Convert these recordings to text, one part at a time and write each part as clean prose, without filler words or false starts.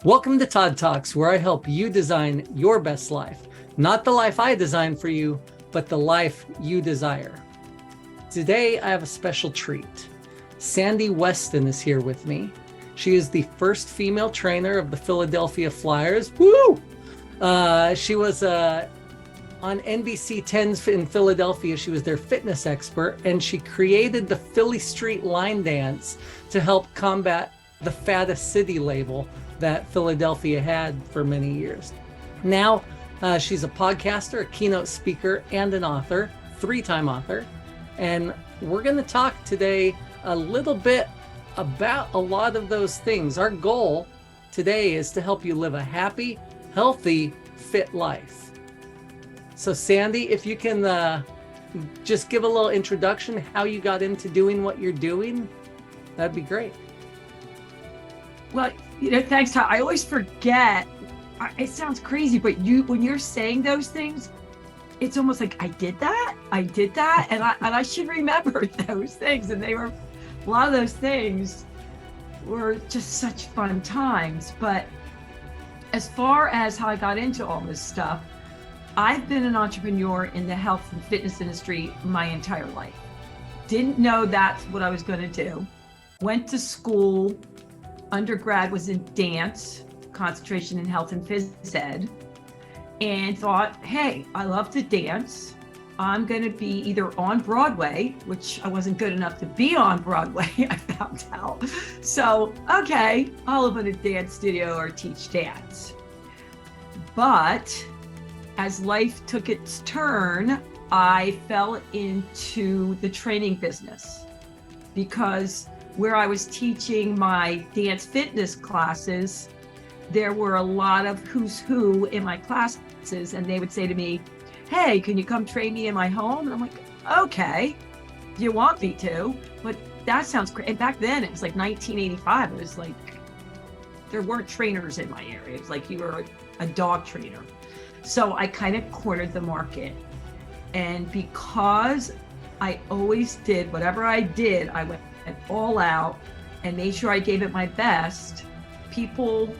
Welcome to Todd Talks, where I help you design your best life. Not the life I designed for you, but the life you desire. Today, I have a special treat. Joy Weston is here with me. She is the first female trainer of the Philadelphia Flyers. Woo! She was on NBC 10 in Philadelphia. She was their fitness expert, and she created the Philly Street line dance to help combat the fattest city label that Philadelphia had for many years. Now, she's a podcaster, a keynote speaker, and an author, three-time author. And we're going to talk today a little bit about a lot of those things. Our goal today is to help you live a happy, healthy, fit life. So Sandy, if you can just give a little introduction, how you got into doing what you're doing, that'd be great. Well, thanks, Todd. I always forget. It sounds crazy, but when you're saying those things, it's almost like I did that, and I should remember those things. And a lot of those things were just such fun times. But as far as how I got into all this stuff, I've been an entrepreneur in the health and fitness industry my entire life. Didn't know that's what I was going to do. Went to school. Undergrad was in dance, concentration in health and phys ed, and thought, hey, I love to dance. I'm going to be either on Broadway, which I wasn't good enough to be on Broadway, I found out. So, okay, I'll open a dance studio or teach dance. But as life took its turn, I fell into the training business because where I was teaching my dance fitness classes, there were a lot of who's who in my classes, and they would say to me, hey, can you come train me in my home? And I'm like, okay, you want me to, but that sounds great. And back then it was like 1985. It was like, there weren't trainers in my area. It was like you were a dog trainer. So I kind of cornered the market. And because I always did, whatever I did, I went all out and made sure I gave it my best, people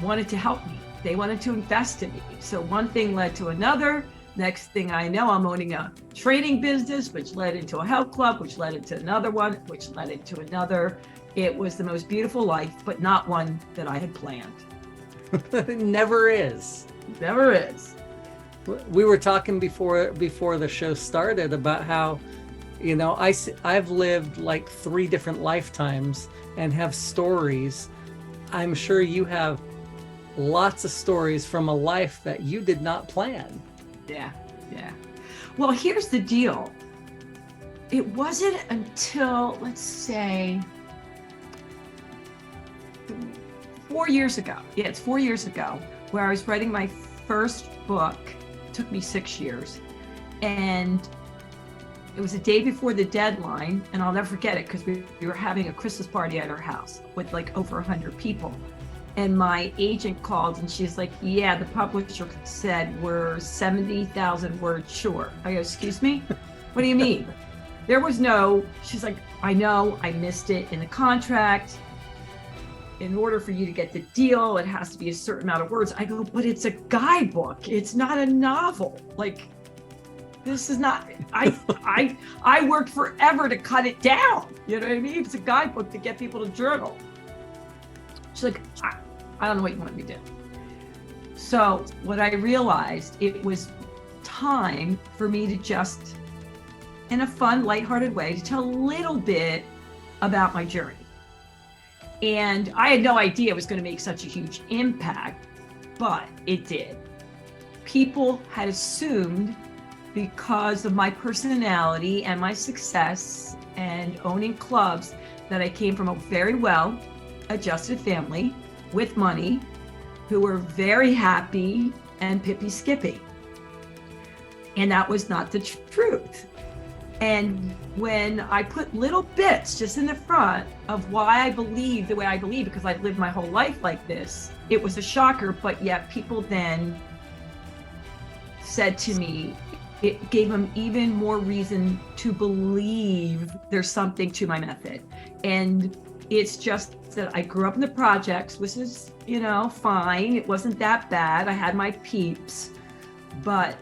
wanted to help me. They wanted to invest in me. So one thing led to another. Next thing I know, I'm owning a training business, which led into a health club, which led into another one, which led into another. It was the most beautiful life, but not one that I had planned. It never is. Never is. We were talking before the show started about how, you know, I've lived like 3 different lifetimes and have stories. I'm sure you have lots of stories from a life that you did not plan. Yeah. Well, here's the deal. It wasn't until, let's say, 4 years ago. Yeah, it's 4 years ago where I was writing my first book. It took me 6 years. And it was the day before the deadline, and I'll never forget it because we were having a Christmas party at our house with like over 100 people. And my agent called and she's like, yeah, the publisher said we're 70,000 words short. I go, excuse me? What do you mean? She's like, I know, I missed it in the contract. In order for you to get the deal, it has to be a certain amount of words. I go, but it's a guidebook. It's not a novel. Like, this is not, I worked forever to cut it down. You know what I mean? It's a guidebook to get people to journal. She's like, I don't know what you want me to do. So what I realized, it was time for me to just, in a fun, lighthearted way, to tell a little bit about my journey. And I had no idea it was going to make such a huge impact, but it did. People had assumed, because of my personality and my success and owning clubs, that I came from a very well adjusted family with money who were very happy and pippy skippy. And that was not the truth. And when I put little bits just in the front of why I believe the way I believe, because I've lived my whole life like this, it was a shocker, but yet people then said to me, it gave them even more reason to believe there's something to my method. And It's just that I grew up in the projects, which is, fine. It wasn't that bad. I had my peeps, but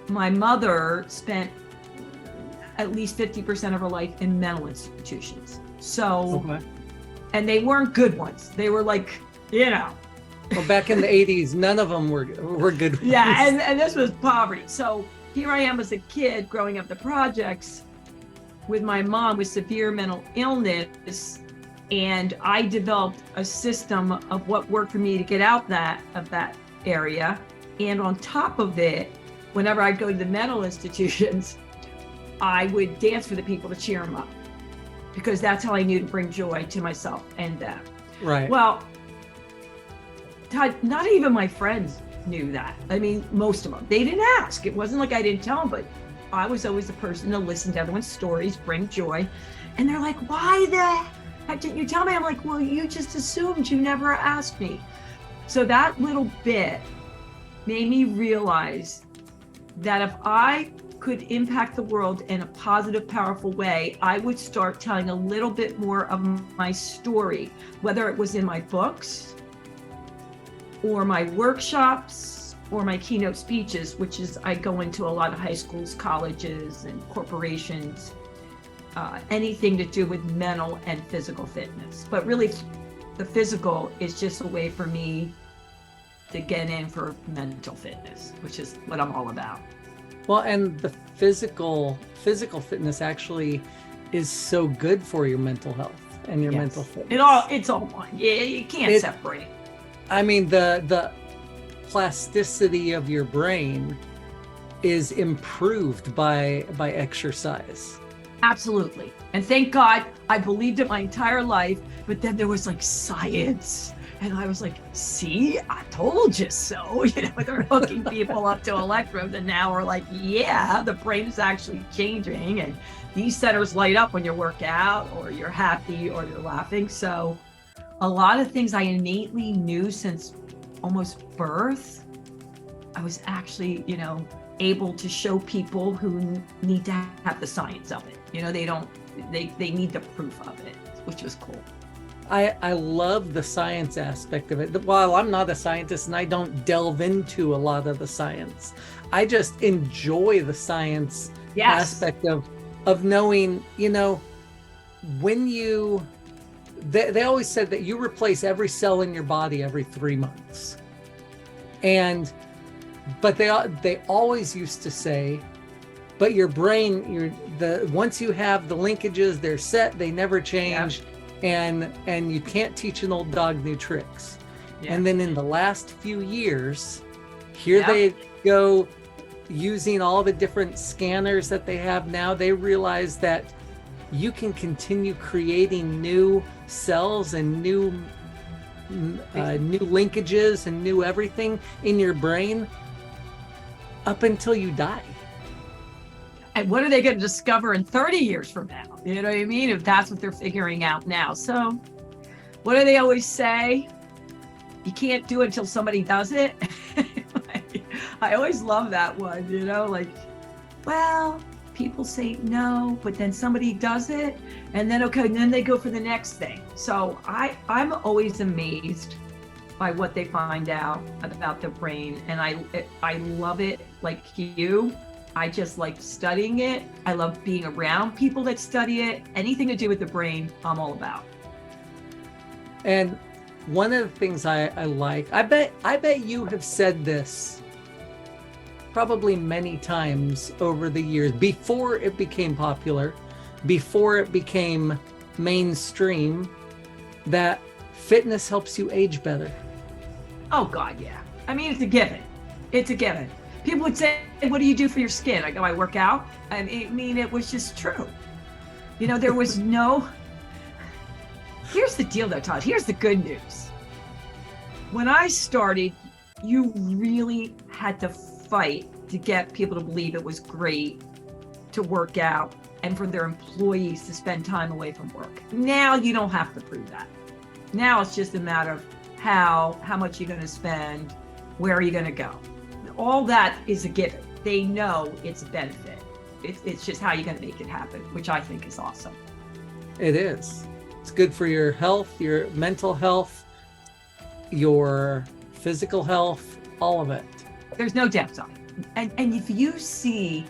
my mother spent at least 50% of her life in mental institutions. So, Okay. and they weren't good ones. They were like, Well, back in the 80s, none of them were good ones. yeah, and this was poverty. So here I am as a kid growing up the projects with my mom with severe mental illness, and I developed a system of what worked for me to get out of that area. And on top of it, whenever I'd go to the mental institutions, I would dance for the people to cheer them up, because that's how I knew to bring joy to myself and them. Right. Well, Todd, not even my friends knew that. I mean, most of them. They didn't ask. It wasn't like I didn't tell them, but I was always the person to listen to everyone's stories, bring joy. And they're like, why the heck didn't you tell me? I'm like, well, you just assumed, you never asked me. So that little bit made me realize that if I could impact the world in a positive, powerful way, I would start telling a little bit more of my story, whether it was in my books or my workshops or my keynote speeches, which is I go into a lot of high schools, colleges, and corporations, anything to do with mental and physical fitness. But really, the physical is just a way for me to get in for mental fitness, which is what I'm all about. Well, and the physical fitness actually is so good for your mental health and your mental fitness. It's all one. Yeah, you can't separate. I mean, the plasticity of your brain is improved by exercise. Absolutely. And thank God I believed it my entire life, but then there was like science. And I was like, see, I told you so. They're hooking people up to electrodes, and now we're like, yeah, the brain is actually changing, and these centers light up when you work out, or you're happy, or you're laughing. So a lot of things I innately knew since almost birth, I was actually, able to show people who need to have the science of it. They need the proof of it, which was cool. I love the science aspect of it. While I'm not a scientist and I don't delve into a lot of the science, I just enjoy the science aspect of knowing, when they always said that you replace every cell in your body every 3 months. But they always used to say, but your brain, once you have the linkages, they're set, they never change. Yep. And you can't teach an old dog new tricks. Yeah. And then in the last few years, they go using all the different scanners that they have now. They realize that you can continue creating new cells and new linkages and new everything in your brain up until you die. And what are they going to discover in 30 years from now? You know what I mean? If that's what they're figuring out now. So what do they always say? You can't do it until somebody does it. I always love that one, well, people say no, but then somebody does it, and then, and then they go for the next thing. So I'm always amazed by what they find out about the brain. And I love it like you. I just like studying it. I love being around people that study it. Anything to do with the brain, I'm all about. And one of the things I like, I bet you have said this probably many times over the years, before it became popular, before it became mainstream, that fitness helps you age better. Oh God, yeah. I mean, it's a given. It's a given. People would say, what do you do for your skin? I go, I work out. I mean, it was just true. There was no... Here's the deal though, Todd. Here's the good news. When I started, you really had to fight to get people to believe it was great to work out and for their employees to spend time away from work. Now you don't have to prove that. Now it's just a matter of how much you're going to spend, where are you going to go. All that is a given. They know it's a benefit. It's just how you're going to make it happen, which I think is awesome. It is. It's good for your health, your mental health, your physical health, all of it. There's no downside. And if you see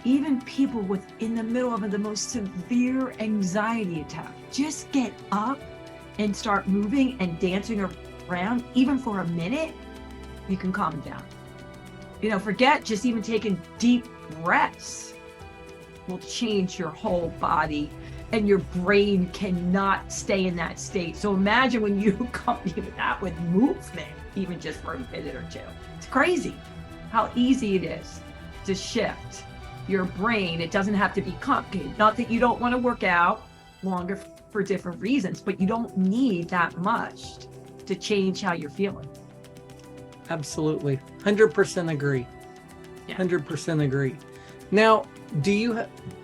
even people in the middle of the most severe anxiety attack, just get up and start moving and dancing around, even for a minute, you can calm down. Forget just even taking deep breaths will change your whole body, and your brain cannot stay in that state. So imagine when you accompany that with movement, even just for a minute or two. It's crazy how easy it is to shift your brain. It doesn't have to be complicated. Not that you don't want to work out longer for different reasons, but you don't need that much to change how you're feeling. Absolutely. 100% agree. Yeah. 100% agree. Now,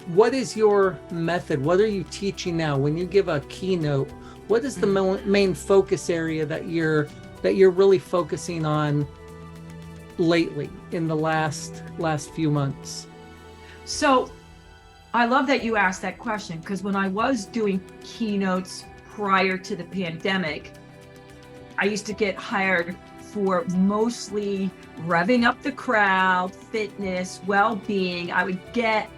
what is your method? What are you teaching now? When you give a keynote, what is the main focus area that you're really focusing on lately in the last few months? So I love that you asked that question, because when I was doing keynotes prior to the pandemic, I used to get hired for mostly revving up the crowd, fitness, well-being. I would get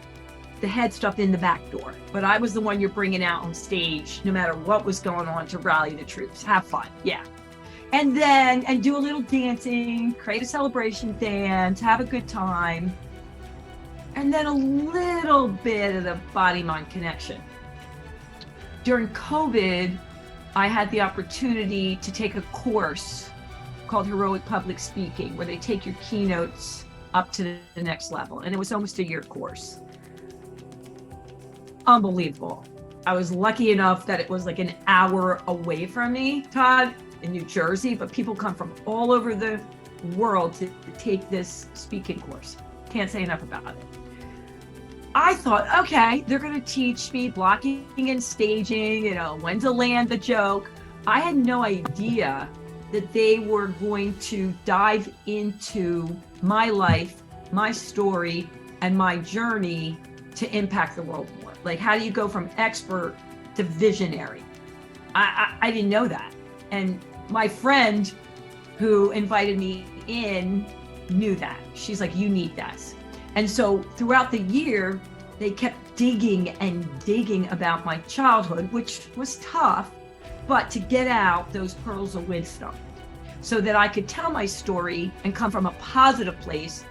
the head stuff in the back door, but I was the one you're bringing out on stage no matter what was going on to rally the troops. Have fun. Yeah. And do a little dancing, create a celebration dance, have a good time. And then a little bit of the body-mind connection. During COVID, I had the opportunity to take a course called Heroic Public Speaking, where they take your keynotes up to the next level. And it was almost a year course. Unbelievable. I was lucky enough that it was like an hour away from me, Todd, in New Jersey, but people come from all over the world to take this speaking course. Can't say enough about it. I thought, okay, they're going to teach me blocking and staging, when to land the joke. I had no idea that they were going to dive into my life, my story, and my journey to impact the world more. Like, how do you go from expert to visionary? I didn't know that. And my friend who invited me in knew that. She's like, you need this. And so throughout the year, they kept digging and digging about my childhood, which was tough, but to get out those pearls of wisdom so that I could tell my story and come from a positive place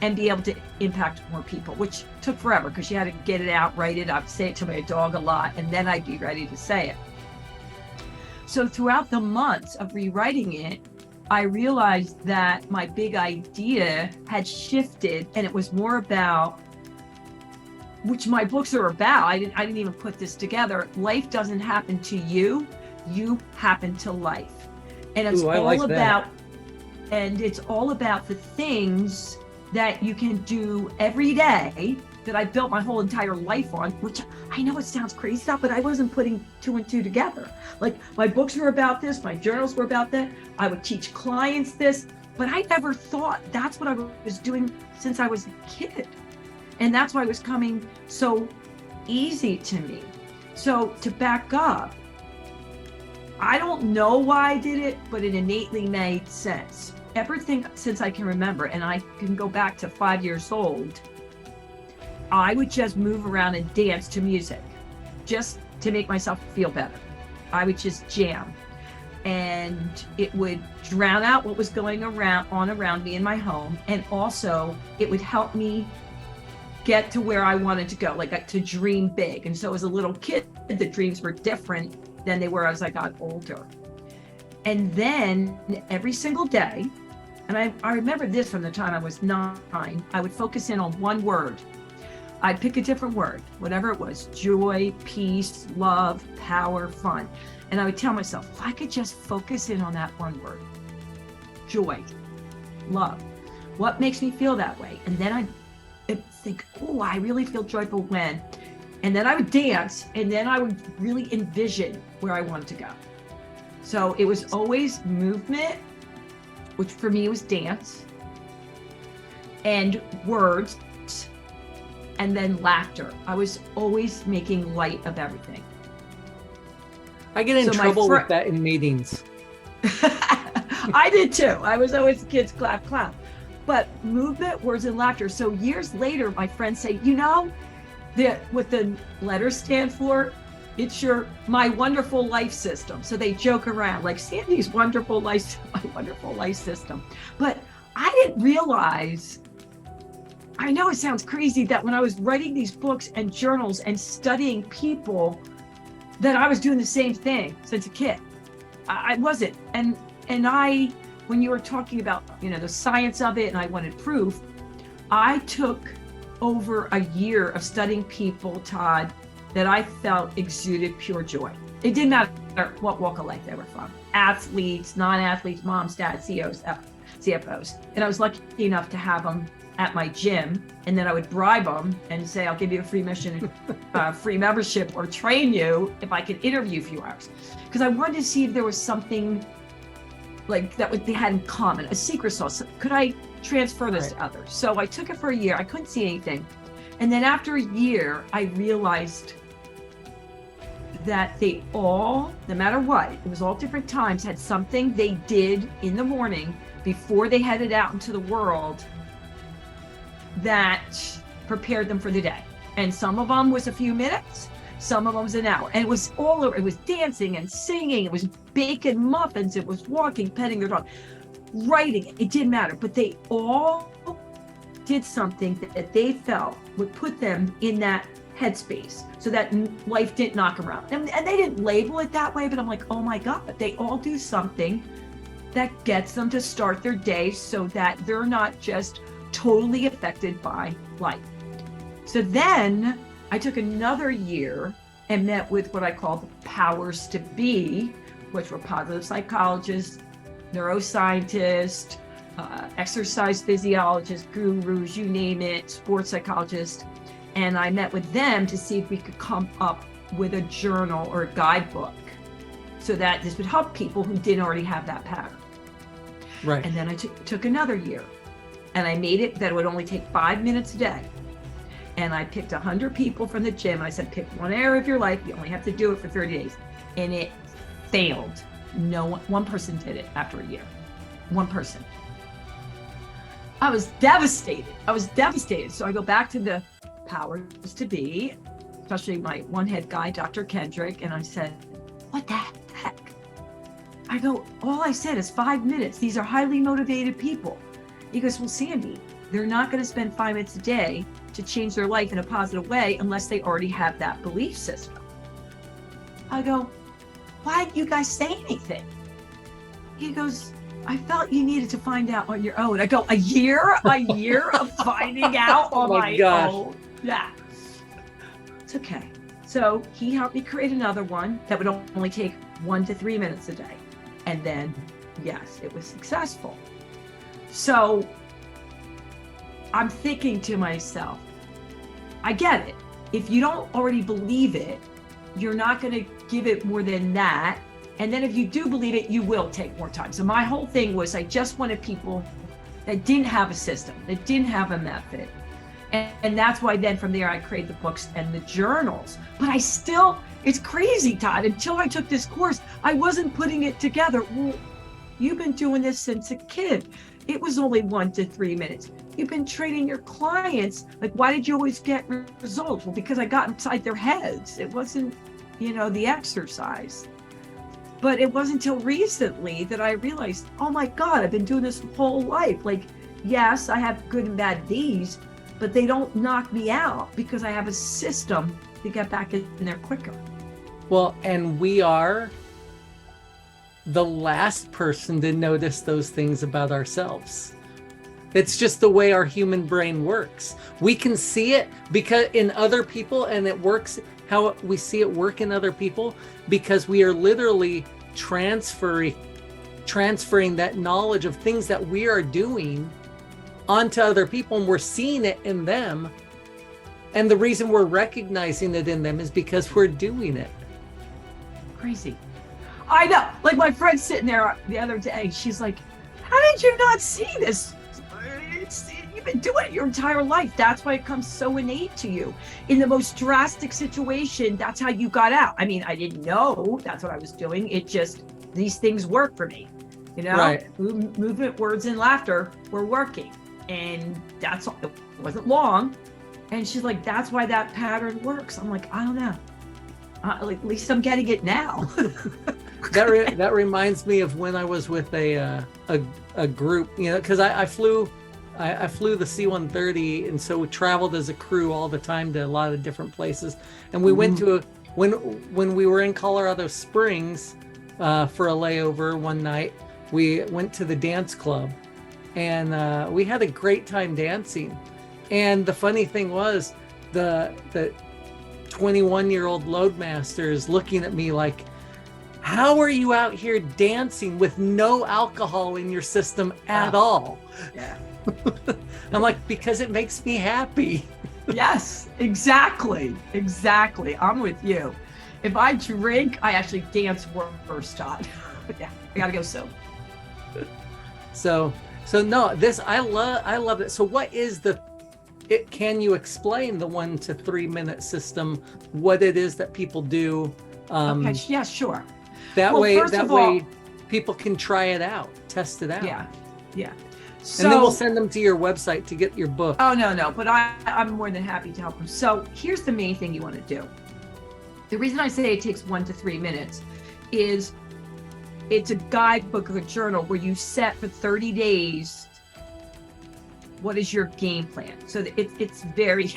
and be able to impact more people, which took forever because you had to get it out, write it. I'd say it to my dog a lot, and then I'd be ready to say it. So throughout the months of rewriting it, I realized that my big idea had shifted, and it was more about, which my books are about. I didn't even put this together. Life doesn't happen to you, you happen to life. And it's it's all about the things that you can do every day that I built my whole entire life on, which I know it sounds crazy stuff, but I wasn't putting two and two together. Like, my books were about this, my journals were about that. I would teach clients this, but I never thought that's what I was doing since I was a kid. And that's why it was coming so easy to me. So to back up, I don't know why I did it, but it innately made sense. Everything since I can remember, and I can go back to 5 years old, I would just move around and dance to music just to make myself feel better. I would just jam, and it would drown out what was going on around me in my home. And also it would help me get to where I wanted to go, like to dream big. And so as a little kid, the dreams were different than they were as I got older. And then every single day, and I remember this from the time I was 9, I would focus in on one word. I'd pick a different word, whatever it was: joy, peace, love, power, fun. And I would tell myself, if I could just focus in on that one word, joy, love, what makes me feel that way? And then I'd think, oh, I really feel joyful when, and then I would dance, and then I would really envision where I wanted to go. So it was always movement, which for me was dance, and words, and then laughter. I was always making light of everything. I get in trouble with that in meetings. I did too. I was always the kids clap, clap. But movement, words, and laughter. So years later, my friends say, you know, what the letters stand for, it's my wonderful life system. So they joke around like Sandy's wonderful life, my wonderful life system. But I didn't realize, I know it sounds crazy, that when I was writing these books and journals and studying people, that I was doing the same thing since a kid. I wasn't. And when you were talking about, you know, the science of it and I wanted proof, I took over a year of studying people, Todd, that I felt exuded pure joy. It didn't matter what walk of life they were from. Athletes, non-athletes, moms, dads, CEOs, CFOs. And I was lucky enough to have them at my gym, and then I would bribe them and say, I'll give you a free free membership or train you if I could interview a few hours. Because I wanted to see if there was something like that they had in common, a secret sauce. Could I transfer this to others? So I took it for a year. I couldn't see anything. And then after a year, I realized that they all, no matter what, it was all different times, had something they did in the morning before they headed out into the world that prepared them for the day. And some of them was a few minutes, some of them was an hour. And it was all over. It was dancing and singing. It was baking muffins. It was walking, petting their dog, writing. It didn't matter. But they all did something that they felt would put them in that headspace so that life didn't knock them around. And they didn't label it that way, but I'm like, oh my God, they all do something that gets them to start their day so that they're not just totally affected by life. So then I took another year and met with what I call the powers to be, which were positive psychologists, neuroscientists, exercise physiologists, gurus, you name it, sports psychologists. And I met with them to see if we could come up with a journal or a guidebook so that this would help people who didn't already have that pattern. Right. And then I took another year and I made it that it would only take 5 minutes a day. And I picked 100 people from the gym. I said, pick one area of your life. You only have to do it for 30 days. And it failed. One person did it after a year. One person. I was devastated. So I go back to the powers to be, especially my one head guy, Dr. Kendrick. And I said, what the heck? I go, all I said is 5 minutes. These are highly motivated people. He goes, well, Sandy, they're not going to spend 5 minutes a day to change their life in a positive way unless they already have that belief system. I go, why didn't you guys say anything? He goes, I felt you needed to find out on your own. I go, a year of finding out on my own. Yeah, it's okay. So he helped me create another one that would only take 1 to 3 minutes a day. And then, yes, it was successful. So I'm thinking to myself, I get it. If you don't already believe it, you're not going to give it more than that. And then if you do believe it, you will take more time. So my whole thing was I just wanted people that didn't have a system, that didn't have a method. And that's why then from there I created the books and the journals. But it's crazy, Todd. Until I took this course, I wasn't putting it together. Well, you've been doing this since a kid. It was only 1 to 3 minutes. You've been training your clients. Like, why did you always get results? Well, because I got inside their heads. It wasn't, the exercise. But it wasn't until recently that I realized, oh my God, I've been doing this whole life. Like, yes, I have good and bad days, but they don't knock me out because I have a system to get back in there quicker. Well, and we are the last person to notice those things about ourselves. It's just the way our human brain works. We can see it because in other people, and it works how we see it work in other people because we are literally transferring that knowledge of things that we are doing onto other people, and we're seeing it in them. And the reason we're recognizing it in them is because we're doing it. Crazy. I know. Like my friend sitting there the other day, she's like, how did you not see this? you've been doing it your entire life. That's why it comes so innate to you. In the most drastic situation, that's how you got out. I mean, I didn't know that's what I was doing. It just, these things work for me. You know, Right. movement, words, and laughter were working. And that's all. It wasn't long. And she's like, that's why that pattern works. I'm like, I don't know. At least I'm getting it now. That reminds me of when I was with a group, you know, because I flew the C-130, and so we traveled as a crew all the time to a lot of different places. And we went to when we were in Colorado Springs for a layover one night, we went to the dance club, and we had a great time dancing. And the funny thing was, the 21-year-old loadmaster is looking at me like, how are you out here dancing with no alcohol in your system at all? Yeah. I'm like, because it makes me happy. Yes, exactly. I'm with you. If I drink, I actually dance first time. Yeah, I gotta go soon. So no, this, I love it. So what is can you explain the 1 to 3 minute system, what it is that people do? Okay, yeah, sure. That Well, way people can try it out, test it out. Yeah. So, And then we'll send them to your website to get your book. Oh, no, but I'm more than happy to help them. So here's the main thing you want to do. The reason I say it takes 1 to 3 minutes is it's a guidebook or a journal where you set for 30 days, what is your game plan? So it's very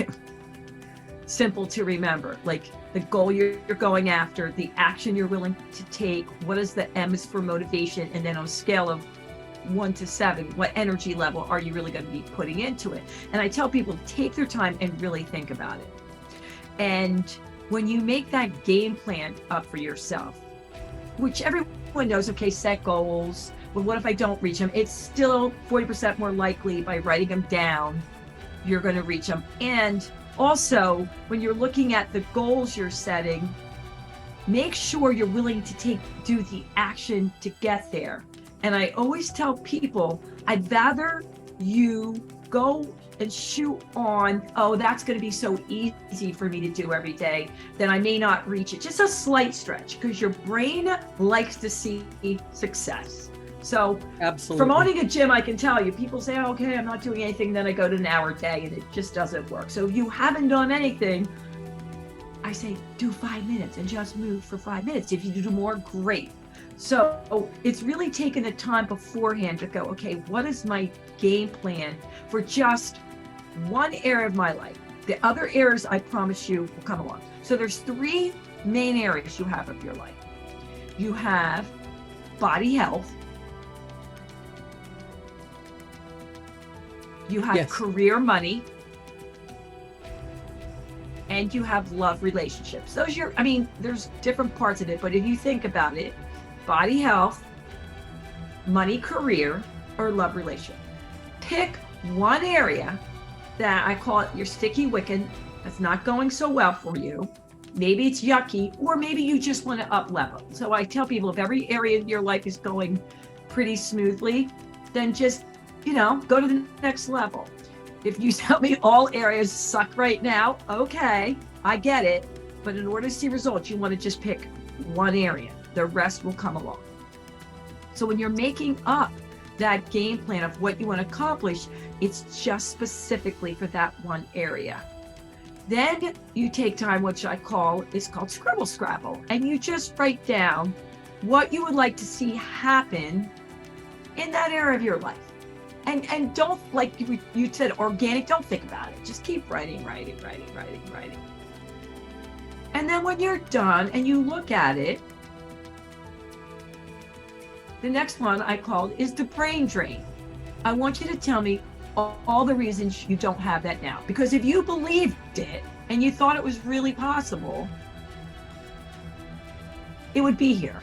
simple to remember, like the goal you're going after, the action you're willing to take, what is the M is for motivation, and then on a scale of 1 to 7, what energy level are you really going to be putting into it? And I tell people to take their time and really think about it. And when you make that game plan up for yourself, which everyone knows, okay, set goals, but what if I don't reach them? It's still 40% more likely by writing them down, you're going to reach them. And also, when you're looking at the goals you're setting, make sure you're willing to do the action to get there. And I always tell people, I'd rather you go and shoot on, oh, that's going to be so easy for me to do every day, then I may not reach it. Just a slight stretch, because your brain likes to see success. So Absolutely. From owning a gym, I can tell you, people say, okay, I'm not doing anything, then I go to an hour a day, and it just doesn't work. So if you haven't done anything, I say do 5 minutes and just move for 5 minutes. If you do more, great. So it's really taking the time beforehand to go, okay, what is my game plan for just one area of my life? The other areas, I promise you, will come along. So there's 3 main areas you have of your life. You have body health. You have career, money, and you have love, relationships. There's different parts of it, but if you think about it, body health, money, career, or love, relationship. Pick one area that I call it your sticky wicket that's not going so well for you. Maybe it's yucky, or maybe you just want to up level. So I tell people, if every area of your life is going pretty smoothly, then just go to the next level. If you tell me all areas suck right now, okay, I get it. But in order to see results, you want to just pick one area. The rest will come along. So when you're making up that game plan of what you want to accomplish, it's just specifically for that one area. Then you take time, which is called Scribble Scrabble, and you just write down what you would like to see happen in that area of your life. And don't, like you said, organic, don't think about it. Just keep writing. And then when you're done and you look at it, the next one I called is the brain drain. I want you to tell me all the reasons you don't have that now. Because if you believed it and you thought it was really possible, it would be here.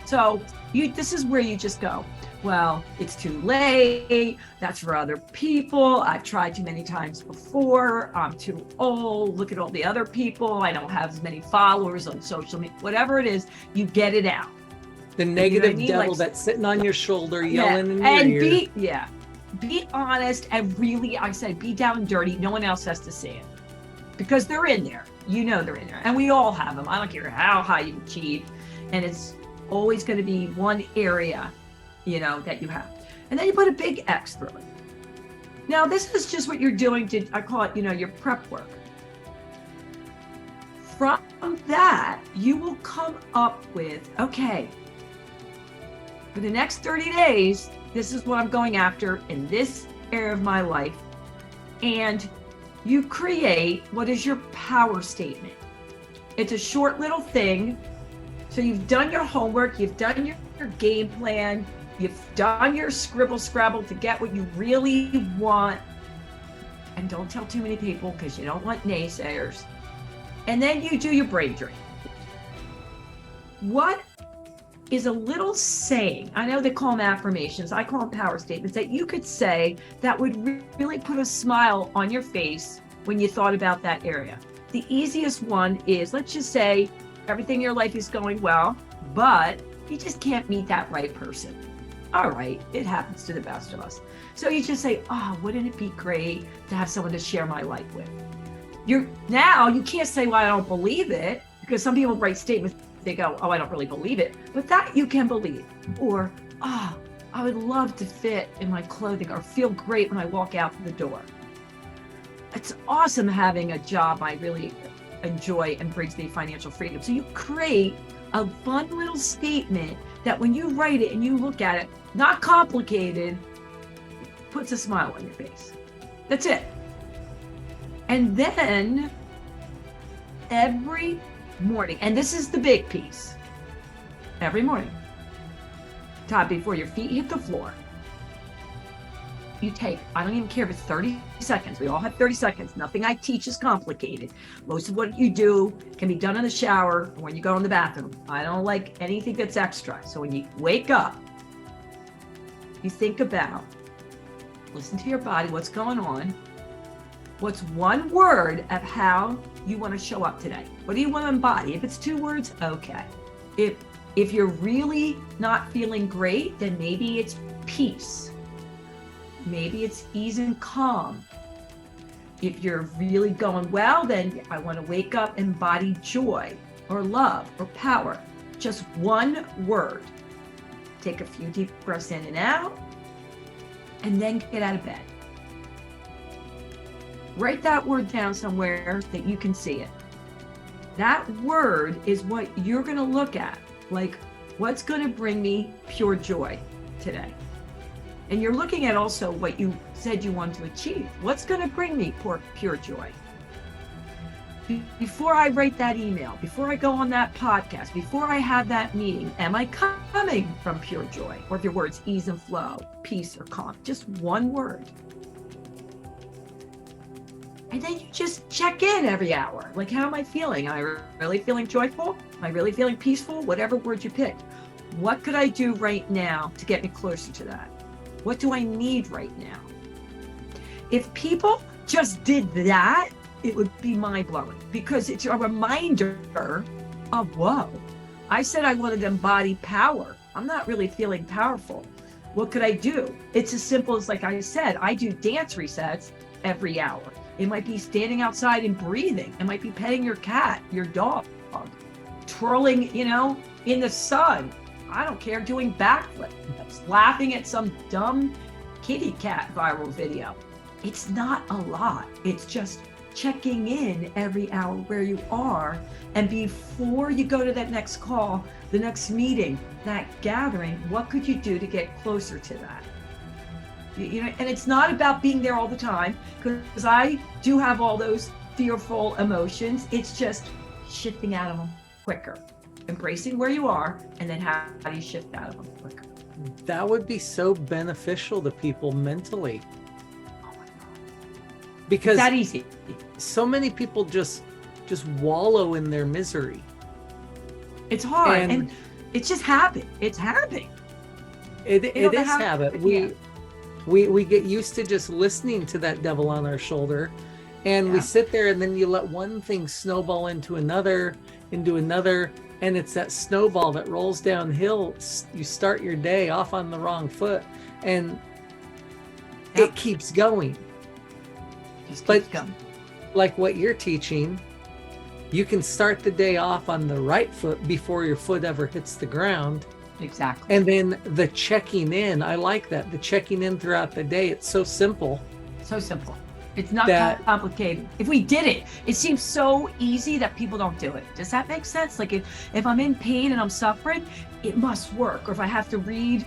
So this is where you just go, well, it's too late. That's for other people. I've tried too many times before. I'm too old. Look at all the other people. I don't have as many followers on social media. Whatever it is, you get it out. The negative devil that's sitting on your shoulder, yelling in your ear. be honest and really, I said, be down and dirty. No one else has to see it because they're in there. You know they're in there, and we all have them. I don't care how high you achieve, and it's always going to be one area, that you have. And then you put a big X through it. Now, this is just what you're doing to, I call it, your prep work. From that, you will come up with, okay, for the next 30 days, this is what I'm going after in this area of my life. And you create what is your power statement. It's a short little thing. So you've done your homework, you've done your game plan, you've done your scribble scrabble to get what you really want. And don't tell too many people because you don't want naysayers. And then you do your brain drain. What is a little saying, I know they call them affirmations, I call them power statements, that you could say that would really put a smile on your face when you thought about that area. The easiest one is, let's just say everything in your life is going well, but you just can't meet that right person. All right, it happens to the best of us. So you just say, oh, wouldn't it be great to have someone to share my life with? Now you can't say, well, I don't believe it, because some people write statements, they go, oh, I don't really believe it, but that you can believe. Or, oh, I would love to fit in my clothing or feel great when I walk out the door. It's awesome having a job I really enjoy and brings me financial freedom. So you create a fun little statement that when you write it and you look at it, not complicated, puts a smile on your face. That's it. And then every morning, and this is the big piece, every morning, Todd, before your feet hit the floor, you take, I don't even care if it's 30 seconds. We all have 30 seconds. Nothing I teach is complicated. Most of what you do can be done in the shower or when you go in the bathroom. I don't like anything that's extra. So when you wake up, you think about, listen to your body, what's going on. What's one word of how you want to show up today? What do you want to embody? If it's 2 words, okay. If you're really not feeling great, then maybe it's peace. Maybe it's ease and calm. If you're really going well, then I want to wake up, embody joy or love or power. Just one word. Take a few deep breaths in and out, and then get out of bed. Write that word down somewhere that you can see it. That word is what you're going to look at. Like, what's going to bring me pure joy today? And you're looking at also what you said you want to achieve. What's going to bring me pure joy? Before I write that email, before I go on that podcast, before I have that meeting, am I coming from pure joy? Or if your words ease and flow, peace or calm, just one word. And then you just check in every hour. Like, how am I feeling? Am I really feeling joyful? Am I really feeling peaceful? Whatever word you picked. What could I do right now to get me closer to that? What do I need right now? If people just did that, it would be mind-blowing because it's a reminder of, whoa, I said I wanted to embody power. I'm not really feeling powerful. What could I do? It's as simple as, like I said, I do dance resets every hour. It might be standing outside and breathing. It might be petting your cat, your dog, twirling, in the sun. I don't care, doing backflips, laughing at some dumb kitty cat viral video. It's not a lot. It's just checking in every hour where you are. And before you go to that next call, the next meeting, that gathering, what could you do to get closer to that? And it's not about being there all the time, because I do have all those fearful emotions. It's just shifting out of them quicker. Embracing where you are, and then how do you shift out of them quicker? That would be so beneficial to people mentally. Oh my God. Because it's that easy. So many people just wallow in their misery. It's hard, and it's just habit. It's habit. It is habit. We get used to just listening to that devil on our shoulder, and we sit there, and then you let one thing snowball into another, and it's that snowball that rolls downhill. You start your day off on the wrong foot, and Yep. it keeps going. Just But keeps going. like what you're teaching, you can start the day off on the right foot before your foot ever hits the ground. Exactly. And then the checking in, I like that. The checking in throughout the day, it's so simple. So simple. It's not That- complicated. If we did it, it seems so easy that people don't do it. Does that make sense? Like if I'm in pain and I'm suffering, it must work. Or if I have to read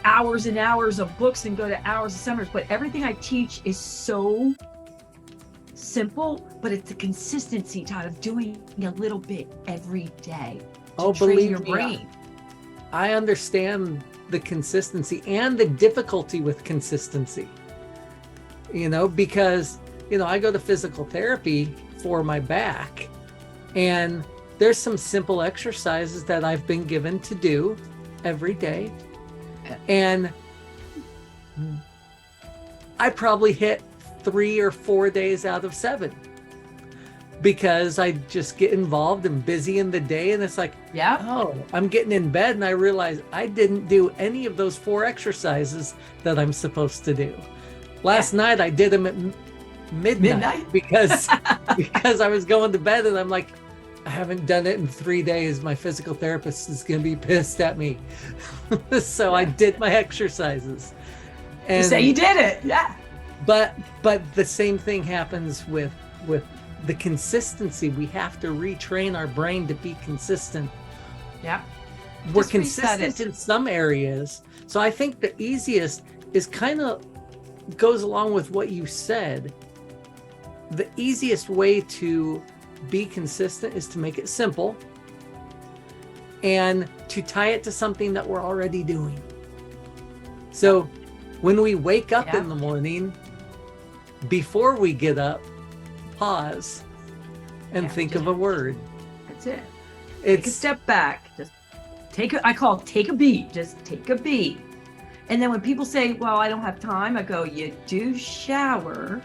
hours and hours of books and go to hours of seminars, but everything I teach is so simple, but it's the consistency, Todd, of doing a little bit every day to train believe your me, brain. I understand the consistency and the difficulty with consistency, because, I go to physical therapy for my back, and there's some simple exercises that I've been given to do every day. And I probably hit 3 or 4 days out of 7 because I just get involved and busy in the day. And it's like, Yeah. oh, I'm getting in bed and I realize I didn't do any of those 4 exercises that I'm supposed to do. Last night I did them at midnight because I was going to bed and I'm like, I haven't done it in 3 days. My physical therapist is going to be pissed at me. So I did my exercises. You say you did it. Yeah. But the same thing happens with the consistency. We have to retrain our brain to be consistent. Yeah. We're Just reset consistent it. in some areas. So I think the easiest is kind of goes along with what you said. The easiest way to be consistent is to make it simple and to tie it to something that we're already doing. So when we wake up in the morning, before we get up, pause and think of a word. That's it. It's Take a step back. Just I call it take a beat. Just take a beat. And then when people say, well, I don't have time, I go, you do shower,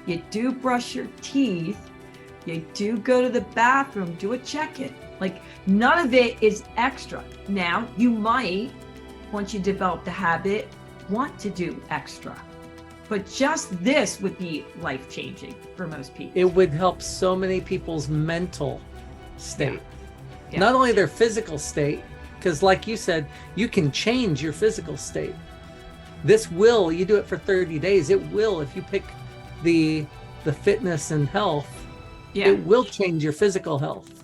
you do brush your teeth, you do go to the bathroom, do a check-in. Like, none of it is extra. Now, you might, once you develop the habit, want to do extra. But just this would be life-changing for most people. it would help so many people's mental state. Yeah. Not only their physical state, because like you said, you can change your physical state. You do it for 30 days, it will, if you pick the fitness and health, Yeah, it will change your physical health.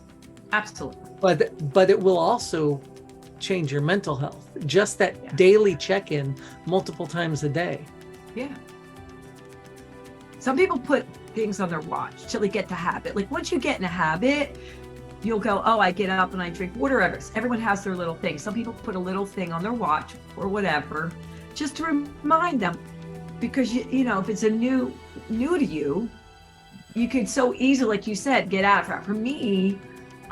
absolutely. But it will also change your mental health. Just that daily check-in multiple times a day. Yeah. Some people put things on their watch till they get the habit. Like, once you get in a habit, you'll go, oh, I get up and I drink water. Everyone has their little thing. Some people put a little thing on their watch or whatever, just to remind them, because if it's a new to you, you could so easily, like you said, get out of it. For me,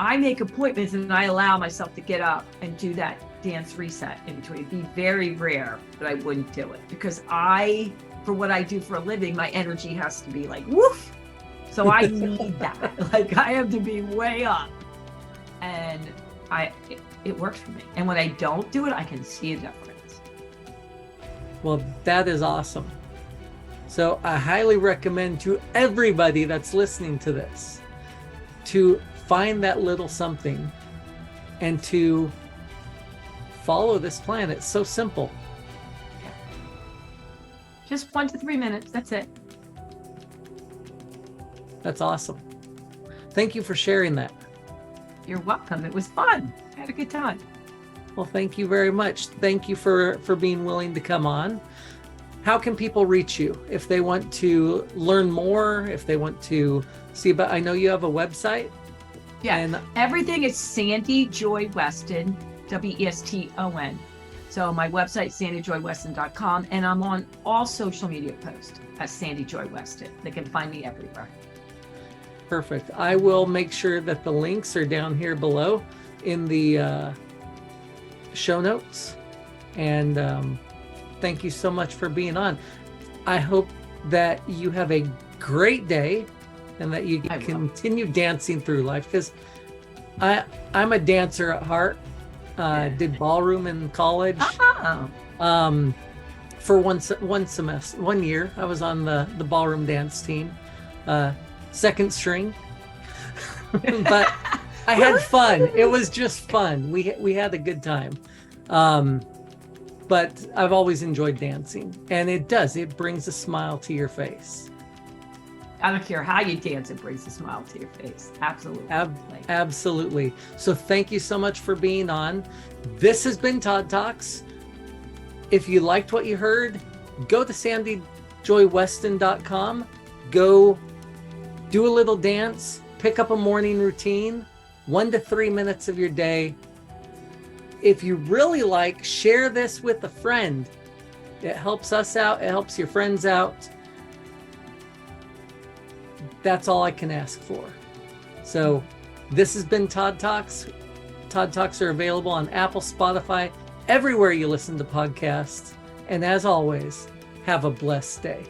I make appointments and I allow myself to get up and do that dance reset in between. It'd be very rare that I wouldn't do it, because for what I do for a living, my energy has to be like, woof. So I need that. Like, I have to be way up. And it works for me. And when I don't do it, I can see a difference. Well, that is awesome. So I highly recommend to everybody that's listening to this to find that little something and to follow this plan. It's so simple. Just 1 to 3 minutes. That's it. That's awesome. Thank you for sharing that. You're welcome. It was fun. I had a good time. Well, thank you very much. Thank you for being willing to come on. How can people reach you if they want to learn more, if they want to see about, I know you have a website. Yeah. And Everything is Sandy Joy Weston, Weston. So my website, sandyjoyweston.com, and I'm on all social media posts as Sandy Joy Weston. They can find me everywhere. perfect. I will make sure that the links are down here below in the show notes. And thank you so much for being on. I hope that you have a great day and that you continue dancing through life, because I'm a dancer at heart. Did ballroom in college. for one semester, 1 year. I was on the ballroom dance team, second string, but I had fun. It was just fun. We had a good time. But I've always enjoyed dancing, and it brings a smile to your face. I don't care how you dance, it brings a smile to your face. Absolutely. Absolutely. So thank you so much for being on. This has been Todd Talks. If you liked what you heard, go to sandyjoyweston.com. Go do a little dance, pick up a morning routine, 1 to 3 minutes of your day. If you really like, share this with a friend. It helps us out. It helps your friends out. That's all I can ask for. So this has been Todd Talks. Todd Talks are available on Apple, Spotify, everywhere you listen to podcasts. And as always, have a blessed day.